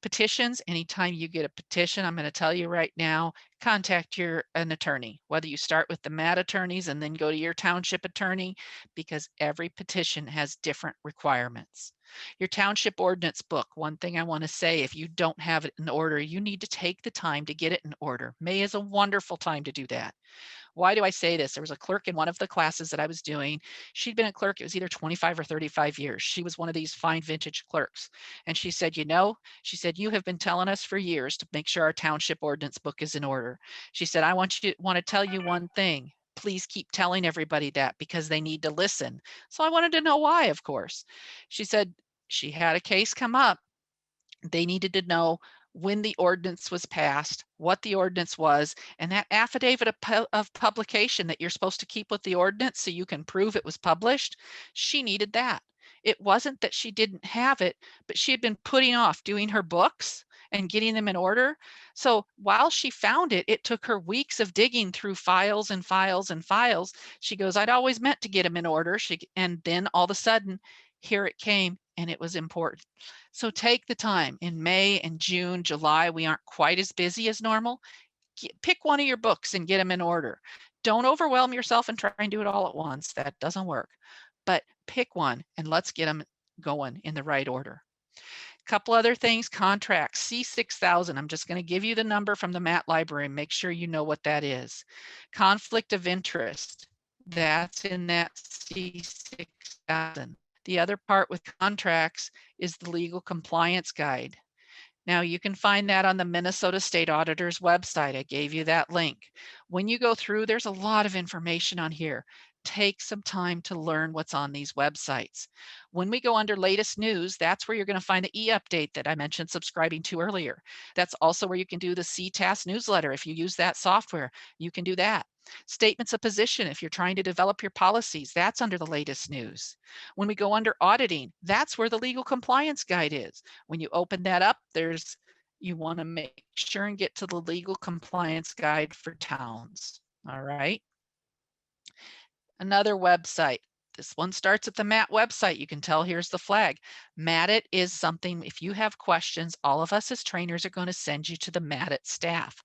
Speaker 2: Petitions, anytime you get a petition, I'm going to tell you right now, contact an attorney, whether you start with the MAT attorneys and then go to your township attorney, because every petition has different requirements. Your township ordinance book, one thing I want to say, if you don't have it in order, you need to take the time to get it in order. May is a wonderful time to do that. Why do I say this? There was a clerk in one of the classes that I was doing. She'd been a clerk, it was either 25 or 35 years. She was one of these fine vintage clerks. And she said, she said, you have been telling us for years to make sure our township ordinance book is in order. She said, I want to tell you one thing. Please keep telling everybody that because they need to listen. So I wanted to know why, of course. She said she had a case come up. They needed to know when the ordinance was passed, what the ordinance was, and that affidavit of publication that you're supposed to keep with the ordinance so you can prove it was published, she needed that. It wasn't that she didn't have it, but she had been putting off doing her books and getting them in order. So while she found it, it took her weeks of digging through files and files and files. She goes, I'd always meant to get them in order. And then all of a sudden, here it came, and it was important. So take the time. In May and June, July, we aren't quite as busy as normal. Pick one of your books and get them in order. Don't overwhelm yourself and try and do it all at once. That doesn't work. But pick one and let's get them going in the right order. A couple other things, contracts, C6000. I'm just going to give you the number from the MAT library and make sure you know what that is. Conflict of interest, that's in that C6000. The other part with contracts is the legal compliance guide. Now you can find that on the Minnesota State Auditor's website. I gave you that link. When you go through, there's a lot of information on here. Take some time to learn what's on these websites. When we go under latest news, that's where you're going to find the e-update that I mentioned subscribing to earlier. That's also where you can do the CTAS newsletter. If you use that software, you can do that. Statements of position, if you're trying to develop your policies, that's under the latest news. When we go under auditing, that's where the legal compliance guide is. When you open that up, you want to make sure and get to the legal compliance guide for towns. All right. Another website, This one starts at the MAT website. You can tell here's the flag. MAT It is something, if you have questions, all of us as trainers are going to send you to the MAT It staff.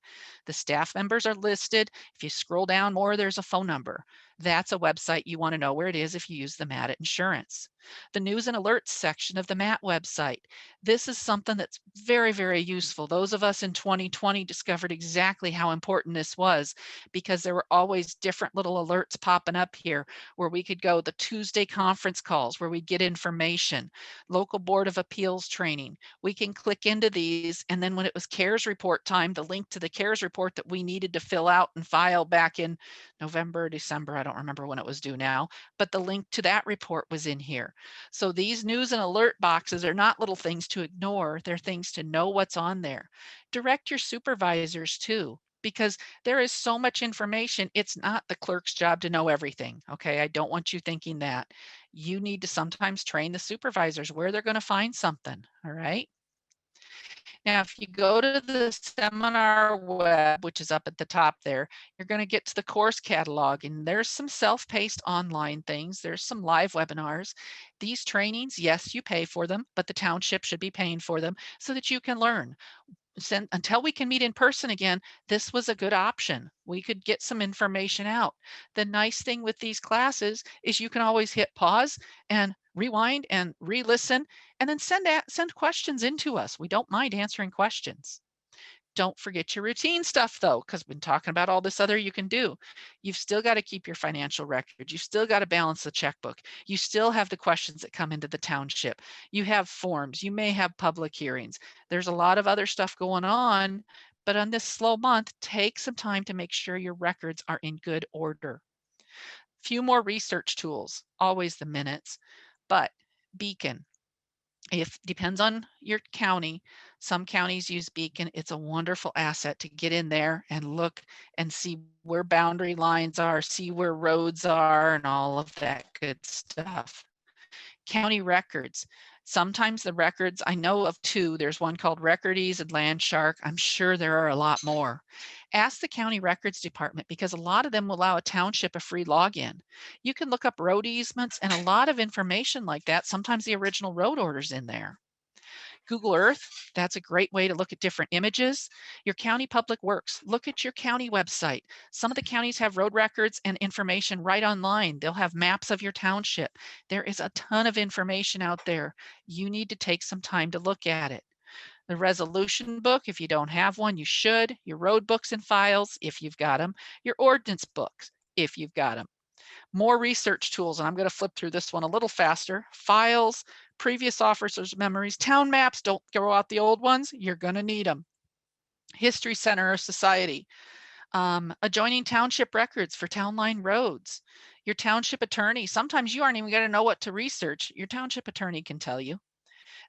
Speaker 2: The staff members are listed. If you scroll down more, there's a phone number. That's a website you want to know where it is if you use the MAT It insurance. The news and alerts section of the MAT website. This is something that's very, very useful. Those of us in 2020 discovered exactly how important this was because there were always different little alerts popping up here where we could go, the Tuesday conference calls where we get information, local board of appeals training. We can click into these, and then when it was CARES report time, the link to the CARES report that we needed to fill out and file back in November, December, I don't remember when it was due now, but the link to that report was in here. So these news and alert boxes are not little things to ignore, they're things to know what's on there. Direct your supervisors too, because there is so much information. It's not the clerk's job to know everything. Okay. I don't want you thinking that. You need to sometimes train the supervisors where they're going to find something. All right. Now, if you go to the seminar web, which is up at the top there, you're going to get to the course catalog, and there's some self-paced online things. There's some live webinars. These trainings, yes, you pay for them, but the township should be paying for them so that you can learn. Until we can meet in person again, this was a good option. We could get some information out. The nice thing with these classes is you can always hit pause and rewind and re-listen and then send questions into us. We don't mind answering questions. Don't forget your routine stuff though, because we've been talking about all this other you can do. You've still got to keep your financial record. You still got to balance the checkbook. You still have the questions that come into the township. You have forms. You may have public hearings. There's a lot of other stuff going on, but on this slow month, take some time to make sure your records are in good order. Few more research tools, always the minutes, but Beacon. If depends on your county, some counties use Beacon. It's a wonderful asset to get in there and look and see where boundary lines are, see where roads are, and all of that good stuff. County records. Sometimes the records, I know of two. There's one called Recordees and Landshark. I'm sure there are a lot more. Ask the county records department because a lot of them will allow a township a free login. You can look up road easements and a lot of information like that. Sometimes the original road order's in there. Google Earth, that's a great way to look at different images. Your county public works, look at your county website. Some of the counties have road records and information right online. They'll have maps of your township. There is a ton of information out there. You need to take some time to look at it. The resolution book, if you don't have one, you should. Your road books and files, if you've got them. Your ordinance books, if you've got them. More research tools, and I'm going to flip through this one a little faster. Files, previous officers' memories, town maps, don't throw out the old ones, you're going to need them. History Center or Society, adjoining township records for town line roads. Your township attorney, sometimes you aren't even going to know what to research. Your township attorney can tell you.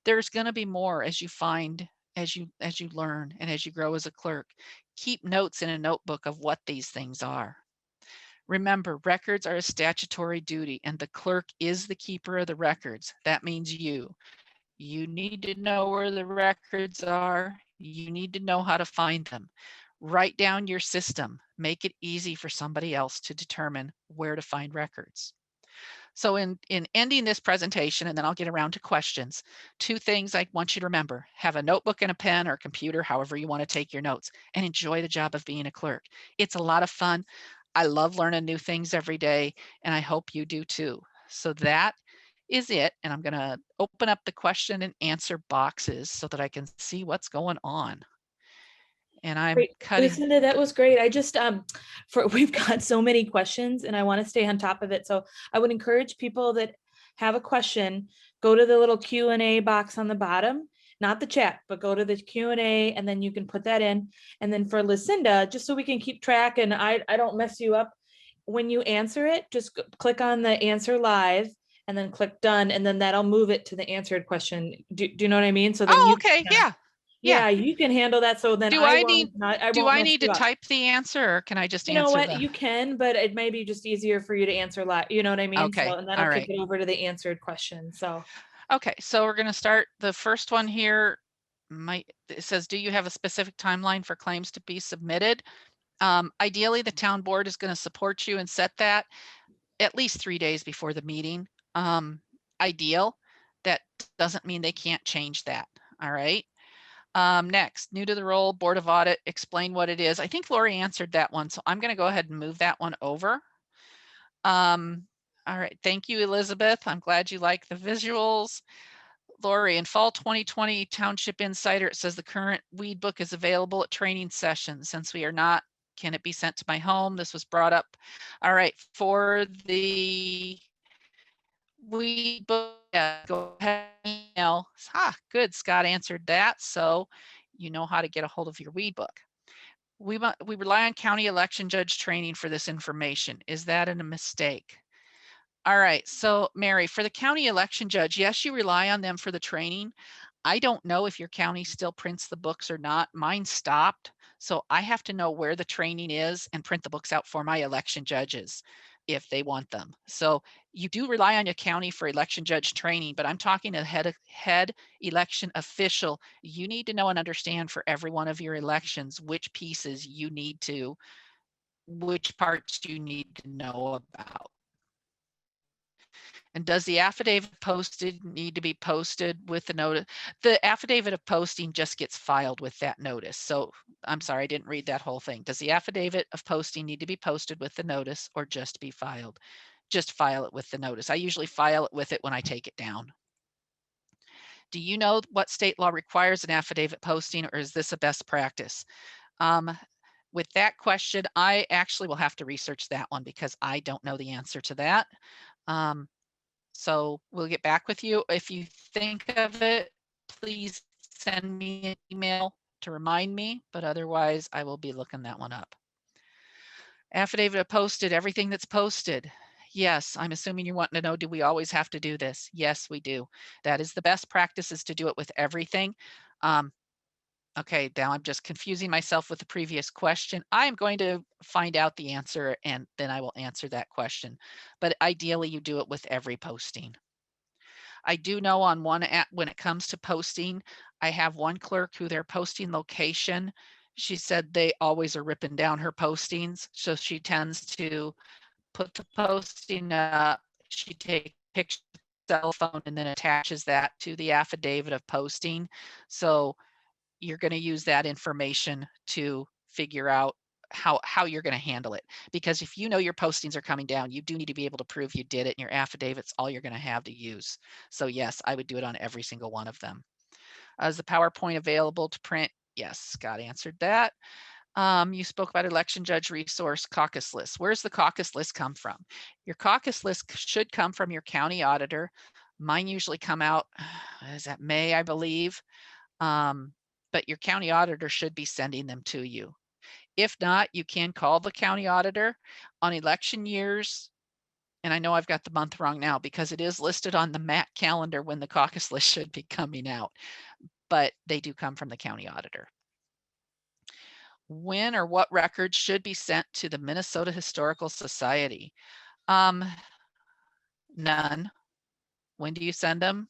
Speaker 2: There's going to be more as you find, as you learn, and as you grow as a clerk. Keep notes in a notebook of what these things are. Remember, records are a statutory duty, and the clerk is the keeper of the records. That means you. You need to know where the records are. You need to know how to find them. Write down your system. Make it easy for somebody else to determine where to find records. So in ending this presentation, and then I'll get around to questions, two things I want you to remember. Have a notebook and a pen or computer, however you want to take your notes, and enjoy the job of being a clerk. It's a lot of fun. I love learning new things every day, and I hope you do too. So that is it. And I'm going to open up the question and answer boxes so that I can see what's going on. And I'm
Speaker 1: Great.
Speaker 2: cutting.
Speaker 1: Lucinda, that was great. I just we've got so many questions and I want to stay on top of it. So I would encourage people that have a question, go to the little Q&A box on the bottom, not the chat, but go to the Q&A and then you can put that in. And then for Lucinda, just so we can keep track and I don't mess you up, when you answer it, just click on the answer live and then click done, and then that'll move it to the answered question. Do you know what I mean? So then
Speaker 2: Oh,
Speaker 1: you
Speaker 2: okay.
Speaker 1: can,
Speaker 2: Yeah.
Speaker 1: you can handle that. So then
Speaker 2: Do
Speaker 1: I
Speaker 2: I
Speaker 1: won't,
Speaker 2: need
Speaker 1: I
Speaker 2: do
Speaker 1: won't
Speaker 2: I
Speaker 1: mess
Speaker 2: need to
Speaker 1: you up.
Speaker 2: type the answer, or can I just
Speaker 1: You know
Speaker 2: answer
Speaker 1: what?
Speaker 2: the?
Speaker 1: You can, but it may be just easier for you to answer live. You know what I mean? So,
Speaker 2: Okay.
Speaker 1: and then
Speaker 2: All
Speaker 1: I'll kick
Speaker 2: right.
Speaker 1: it over to the answered question. So,
Speaker 2: Okay, so we're going to start the first one here. It says, do you have a specific timeline for claims to be submitted? Ideally, the town board is going to support you and set that. at least 3 days before the meeting. Ideal. That doesn't mean they can't change that. All right. Next, new to the role, Board of Audit, explain what it is. I think Lori answered that one, so I'm going to go ahead and move that one over. All right, thank you, Elizabeth. I'm glad you like the visuals. Lori, in fall 2020 Township Insider, it says the current weed book is available at training sessions. Since we are not, can it be sent to my home? This was brought up. All right, for the weed book, yeah, go ahead and email. Good, Scott answered that. So you know how to get a hold of your weed book. We rely on county election judge training for this information. Is that a mistake? All right, so Mary, for the county election judge, yes, you rely on them for the training. I don't know if your county still prints the books or not. Mine stopped, so I have to know where the training is and print the books out for my election judges if they want them. So you do rely on your county for election judge training, but I'm talking a head election official. You need to know and understand for every one of your elections which pieces you need to, which parts you need to know about. And does the affidavit posted need to be posted with the notice? The affidavit of posting just gets filed with that notice. So I'm sorry, I didn't read that whole thing. Does the affidavit of posting need to be posted with the notice or just be filed? Just file it with the notice. I usually file it with it when I take it down. Do you know what state law requires an affidavit posting, or is this a best practice? With that question, I actually will have to research that one because I don't know the answer to that. So we'll get back with you. If you think of it, please send me an email to remind me, but otherwise I will be looking that one up. Affidavit of posted, everything that's posted. Yes, I'm assuming you're wanting to know, do we always have to do this? Yes, we do. That is the best practice, is to do it with everything. Okay, now I'm just confusing myself with the previous question. I'm going to find out the answer and then I will answer that question. But ideally you do it with every posting. I do know on one app, when it comes to posting, I have one clerk who their posting location, she said they always are ripping down her postings. So she tends to put the posting up, she takes pictures of the cell phone and then attaches that to the affidavit of posting. So you're going to use that information to figure out how you're going to handle it. Because if you know your postings are coming down, you do need to be able to prove you did it, and your affidavit's all you're going to have to use. So yes, I would do it on every single one of them. Is the PowerPoint available to print? Yes, Scott answered that. You spoke about election judge resource caucus list. Where's the caucus list come from? Your caucus list should come from your county auditor. Mine usually come out, is that May, I believe. But your county auditor should be sending them to you. If not, you can call the county auditor on election years. And I know I've got the month wrong now because it is listed on the MAC calendar when the caucus list should be coming out, but they do come from the county auditor. When or what records should be sent to the Minnesota Historical Society? None. When do you send them?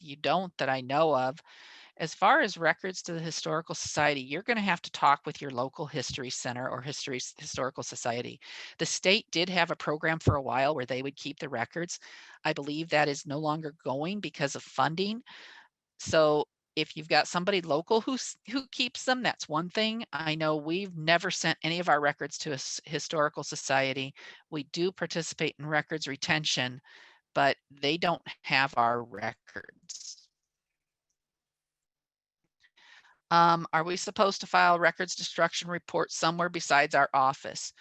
Speaker 2: You don't, that I know of. As far as records to the Historical Society, you're going to have to talk with your local history center or historical society. The state did have a program for a while where they would keep the records. I believe that is no longer going because of funding. So if you've got somebody local who keeps them, that's one thing. I know we've never sent any of our records to a historical society. We do participate in records retention, but they don't have our records. Are we supposed to file records destruction report somewhere besides our office?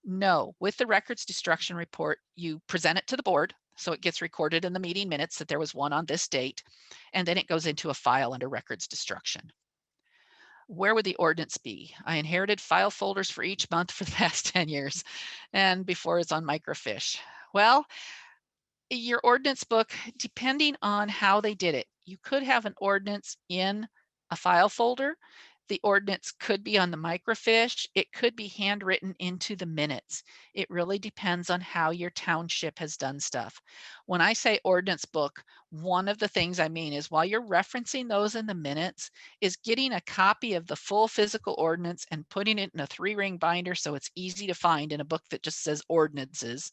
Speaker 2: No, with the records destruction report, you present it to the board. So it gets recorded in the meeting minutes that there was one on this date, and then it goes into a file under records destruction. Where would the ordinance be? I inherited file folders for each month for the past 10 years, and before it's on microfiche. Well, your ordinance book, depending on how they did it, you could have an ordinance in a file folder. The ordinance could be on the microfiche. It could be handwritten into the minutes. It really depends on how your township has done stuff. When I say ordinance book, one of the things I mean is while you're referencing those in the minutes is getting a copy of the full physical ordinance and putting it in a 3-ring binder so it's easy to find in a book that just says ordinances.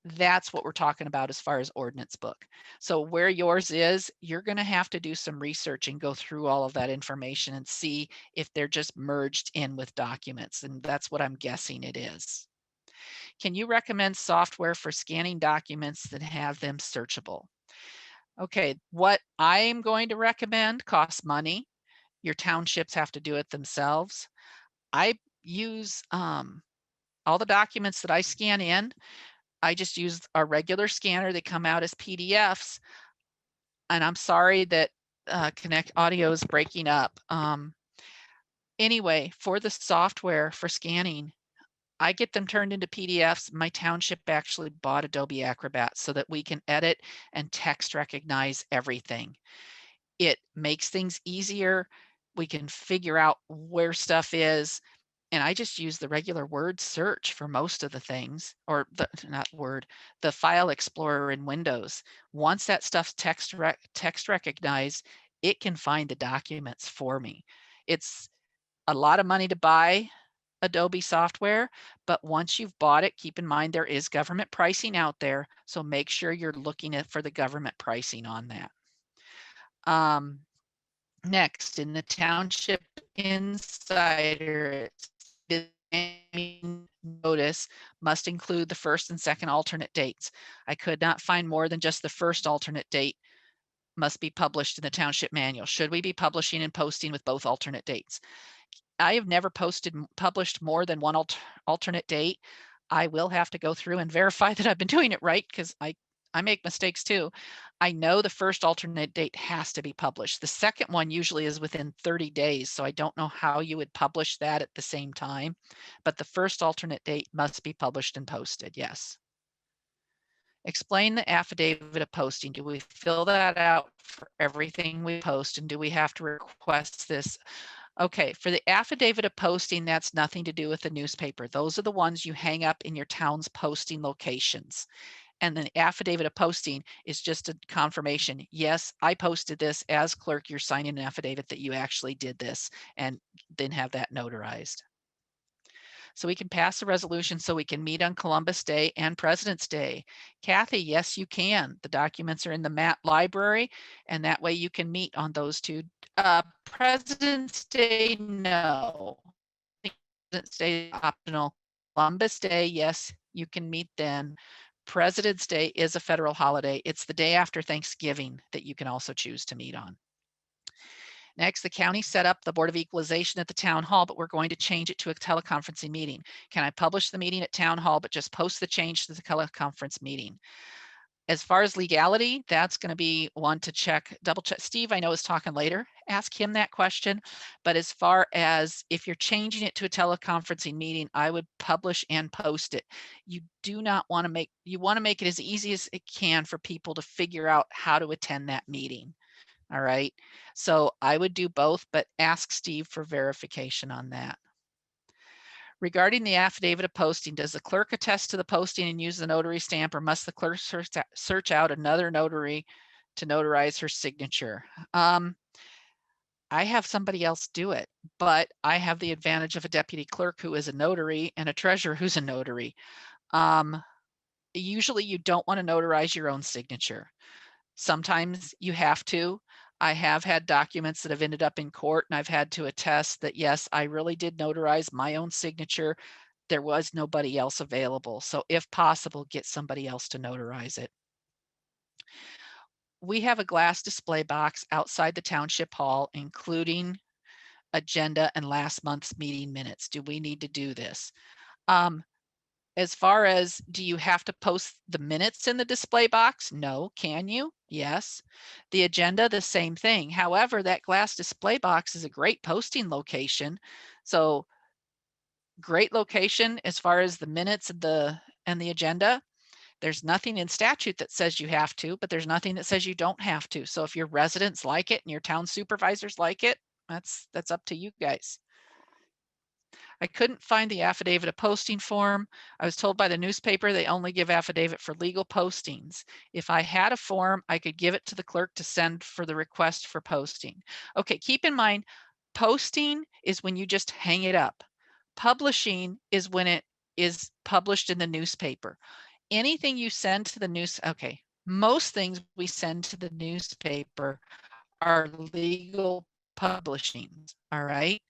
Speaker 2: That's what we're talking about as far as ordinance book. So where yours is, you're going to have to do some research and go through all of that information and see if they're just merged in with documents. And that's what I'm guessing it is. Can you recommend software for scanning documents that have them searchable? Okay, what I'm going to recommend costs money. Your townships have to do it themselves. I use all the documents that I scan in. I just use a regular scanner. They come out as PDFs. And I'm sorry that Connect Audio is breaking up. Anyway, for the software for scanning, I get them turned into PDFs. My township actually bought Adobe Acrobat so that we can edit and text recognize everything. It makes things easier. We can figure out where stuff is. And I just use the regular word search for most of the things, or the file explorer in Windows. Once that stuff's text recognized, it can find the documents for me. It's a lot of money to buy Adobe software, but once you've bought it, keep in mind there is government pricing out there. So make sure you're looking for the government pricing on that. Next, in the Township Insider, notice must include the first and second alternate dates. I could not find more than just the first alternate date must be published in the Township Manual. Should we be publishing and posting with both alternate dates? I have never published more than one alternate date. I will have to go through and verify that I've been doing it right, because I make mistakes too. I know the first alternate date has to be published. The second one usually is within 30 days, so I don't know how you would publish that at the same time, but the first alternate date must be published and posted, yes. Explain the affidavit of posting. Do we fill that out for everything we post, and do we have to request this? Okay, for the affidavit of posting, that's nothing to do with the newspaper. Those are the ones you hang up in your town's posting locations. And the affidavit of posting is just a confirmation. Yes, I posted this as clerk. You're signing an affidavit that you actually did this, and then have that notarized. So we can pass a resolution so we can meet on Columbus Day and President's Day. Kathy, yes, you can. The documents are in the Matt library, and that way you can meet on those two. President's Day, no. President's Day is optional. Columbus Day, yes, you can meet then. President's Day is a federal holiday. It's the day after Thanksgiving that you can also choose to meet on. Next, the county set up the Board of Equalization at the town hall, but we're going to change it to a teleconferencing meeting. Can I publish the meeting at town hall, but just post the change to the teleconference meeting? As far as legality, that's going to be one to check, double check. Steve, I know, is talking later. Ask him that question. But as far as if you're changing it to a teleconferencing meeting, I would publish and post it. You do not want to make, you want to make it as easy as it can for people to figure out how to attend that meeting. All right. So I would do both, but ask Steve for verification on that. Regarding the affidavit of posting, does the clerk attest to the posting and use the notary stamp, or must the clerk search out another notary to notarize her signature? I have somebody else do it, but I have the advantage of a deputy clerk who is a notary and a treasurer who's a notary. Usually you don't want to notarize your own signature. Sometimes you have to. I have had documents that have ended up in court, and I've had to attest that, yes, I really did notarize my own signature. There was nobody else available. So if possible, get somebody else to notarize it. We have a glass display box outside the township hall, including agenda and last month's meeting minutes. Do we need to do this? As far as, do you have to post the minutes in the display box? No. Can you? Yes. The agenda, the same thing. However, that glass display box is a great posting location. So great location as far as the minutes and the agenda. There's nothing in statute that says you have to, but there's nothing that says you don't have to. So if your residents like it and your town supervisors like it, that's up to you guys. I couldn't find the affidavit of posting form. I was told by the newspaper they only give affidavit for legal postings. If I had a form, I could give it to the clerk to send for the request for posting. Okay, keep in mind, posting is when you just hang it up. Publishing is when it is published in the newspaper. anything you send to the news, okay, most things we send to the newspaper are legal publishings, all right?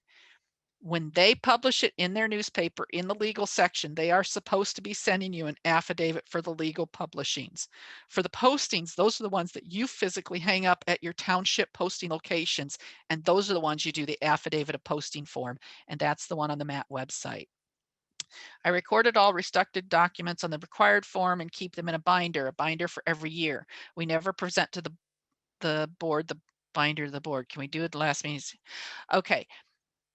Speaker 2: When they publish it in their newspaper in the legal section, they are supposed to be sending you an affidavit for the legal publishings. For the postings, those are the ones that you physically hang up at your township posting locations, and those are the ones you do the affidavit of posting form, and that's the one on the MAT website. I recorded all restricted documents on the required form and keep them in a binder for every year. We never present to the board the binder to the board. Can we do it the last meeting? Okay,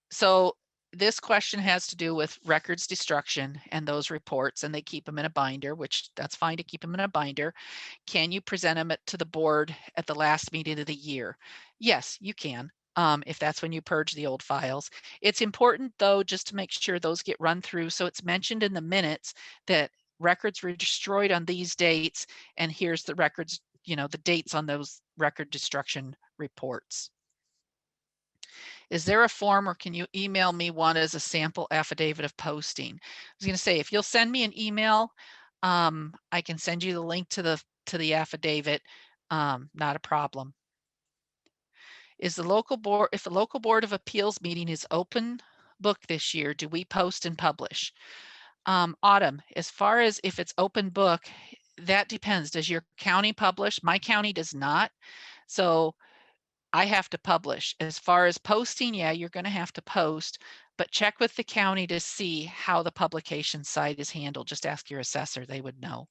Speaker 2: so this question has to do with records destruction and those reports, and they keep them in a binder, which that's fine to keep them in a binder. Can you present them to the board at the last meeting of the year? Yes, you can, if that's when you purge the old files. It's important though, just to make sure those get run through. So it's mentioned in the minutes that records were destroyed on these dates, and here's the records, the dates on those record destruction reports. Is there a form, or can you email me one as a sample affidavit of posting? I was going to say, if you'll send me an email, I can send you the link to the affidavit. Not a problem. Is the local board, if the local board of appeals meeting is open book this year, do we post and publish? Autumn, as far as if it's open book, that depends. Does your county publish? My county does not. So I have to publish. As far as posting, yeah, you're going to have to post, but check with the county to see how the publication site is handled. Just ask your assessor, they would know.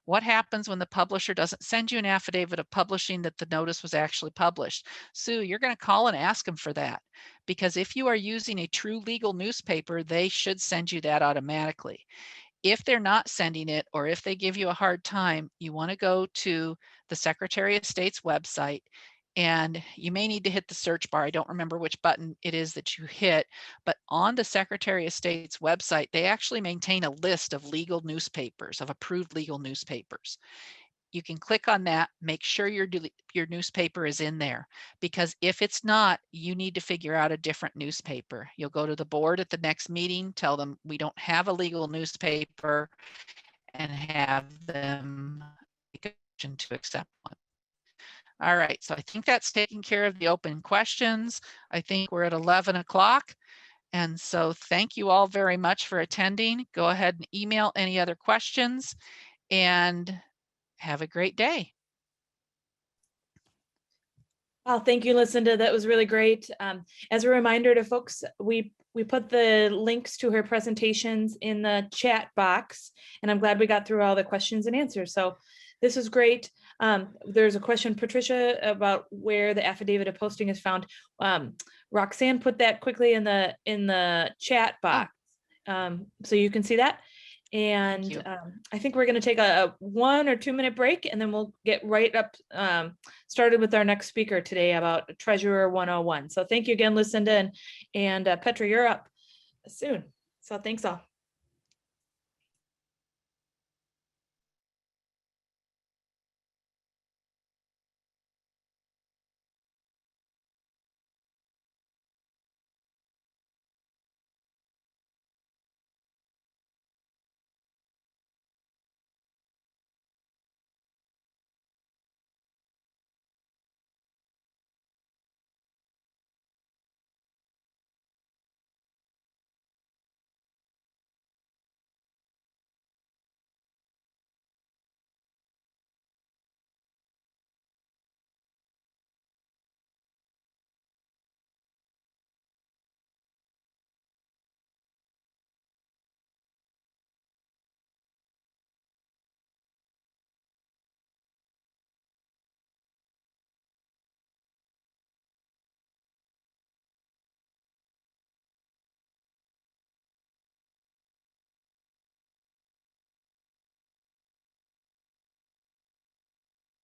Speaker 2: What happens when the publisher doesn't send you an affidavit of publishing that the notice was actually published? Sue, you're going to call and ask them for that, because if you are using a true legal newspaper, they should send you that automatically. If they're not sending it, or if they give you a hard time, you want to go to the Secretary of State's website, and you may need to hit the search bar. I don't remember which button it is that you hit, but on the Secretary of State's website, they actually maintain a list of legal newspapers, of approved legal newspapers. You can click on that, make sure your newspaper is in there, because if it's not, you need to figure out a different newspaper. You'll go to the board at the next meeting, tell them we don't have a legal newspaper, and have them make a motion to accept one. All right, so I think that's taking care of the open questions. I think we're at 11 o'clock. And so thank you all very much for attending. Go ahead and email any other questions, and have a great day.
Speaker 1: Oh, thank you, Lucinda. That was really great. As a reminder to folks, we put the links to her presentations in the chat box, and I'm glad we got through all the questions and answers. So this is great. There's a question, Patricia, about where the affidavit of posting is found. Roxanne put that quickly in the chat box, so you can see that. And I think we're going to take a 1 or 2 minute break, and then we'll get right up started with our next speaker today about Treasurer 101. So thank you again, Lucinda, and Petra, you're up soon. So thanks all.